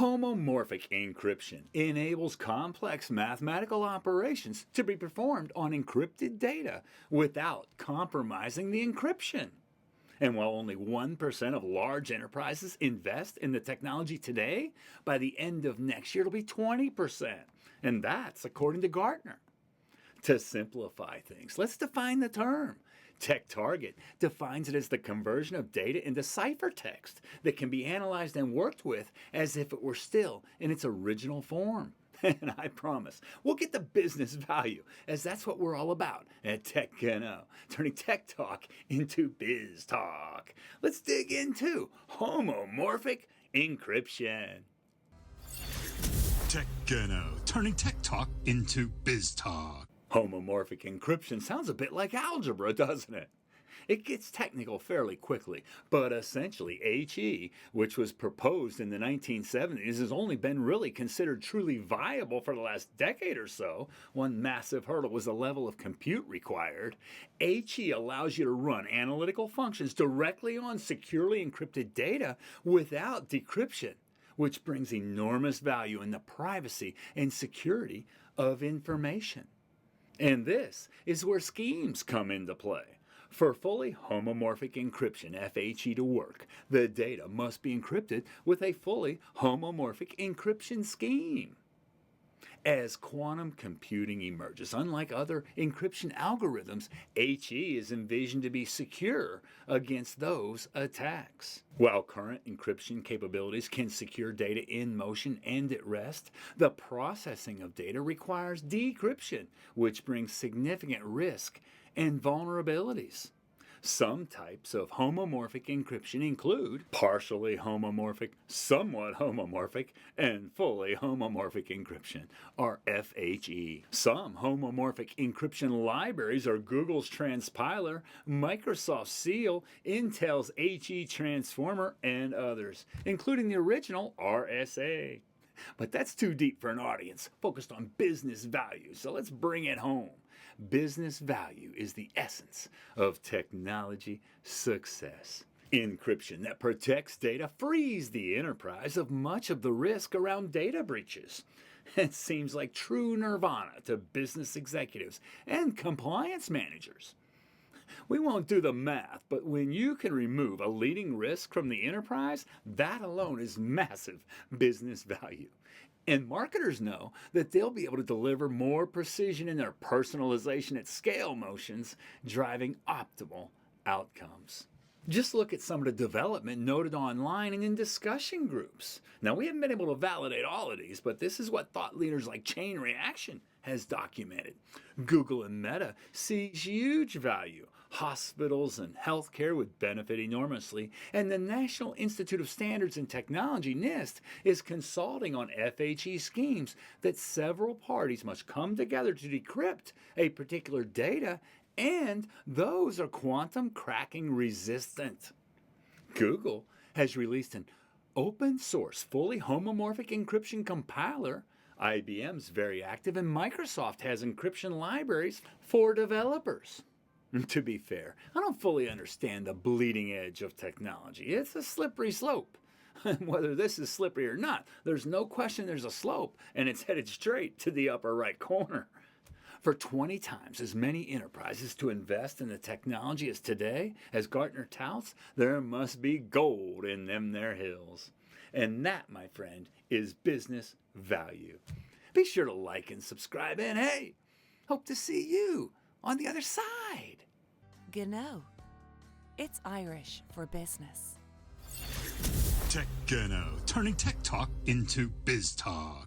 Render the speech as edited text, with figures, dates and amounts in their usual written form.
Homomorphic encryption enables complex mathematical operations to be performed on encrypted data without compromising the encryption. And while only 1% of large enterprises invest in the technology today, by the end of next year it'll be 20%. And that's according to Gartner. To simplify things, let's define the term. TechTarget defines it as the conversion of data into ciphertext that can be analyzed and worked with as if it were still in its original form. And I promise, we'll get the business value, as that's what we're all about at TechGno, turning tech talk into biz talk. Let's dig into homomorphic encryption. TechGno, turning tech talk into biz talk. Homomorphic encryption sounds a bit like algebra, doesn't it? It gets technical fairly quickly, but essentially HE, which was proposed in the 1970s, has only been really considered truly viable for the last decade or so. One massive hurdle was the level of compute required. HE allows you to run analytical functions directly on securely encrypted data without decryption, which brings enormous value in the privacy and security of information. And this is where schemes come into play. For fully homomorphic encryption FHE to work, the data must be encrypted with a fully homomorphic encryption scheme. As quantum computing emerges, unlike other encryption algorithms, HE is envisioned to be secure against those attacks. While current encryption capabilities can secure data in motion and at rest, the processing of data requires decryption, which brings significant risk and vulnerabilities. Some types of homomorphic encryption include partially homomorphic, somewhat homomorphic, and fully homomorphic encryption, or FHE. Some homomorphic encryption libraries are Google's Transpiler, Microsoft's Seal, Intel's HE Transformer, and others, including the original RSA. But that's too deep for an audience focused on business value, so let's bring it home. Business value is the essence of technology success. Encryption that protects data frees the enterprise of much of the risk around data breaches. It seems like true nirvana to business executives and compliance managers. We won't do the math, but when you can remove a leading risk from the enterprise, that alone is massive business value. And marketers know that they'll be able to deliver more precision in their personalization at scale motions, driving optimal outcomes. Just look at some of the development noted online and in discussion groups. Now, we haven't been able to validate all of these, but this is what thought leaders like Chain Reaction has documented. Google and Meta see huge value. Hospitals and healthcare would benefit enormously, and the National Institute of Standards and Technology, NIST, is consulting on FHE schemes that several parties must come together to decrypt a particular data, and those are quantum cracking resistant. Google has released an open source, fully homomorphic encryption compiler. IBM's very active, and Microsoft has encryption libraries for developers. To be fair, I don't fully understand the bleeding edge of technology. It's a slippery slope. Whether this is slippery or not, there's no question there's a slope, and it's headed straight to the upper right corner. For 20 times as many enterprises to invest in the technology as today, as Gartner touts, there must be gold in them there hills. And that, my friend, is business value. Be sure to like and subscribe, and hey, hope to see you on the other side. Gno. It's Irish for business. TechGno, turning tech talk into biz talk.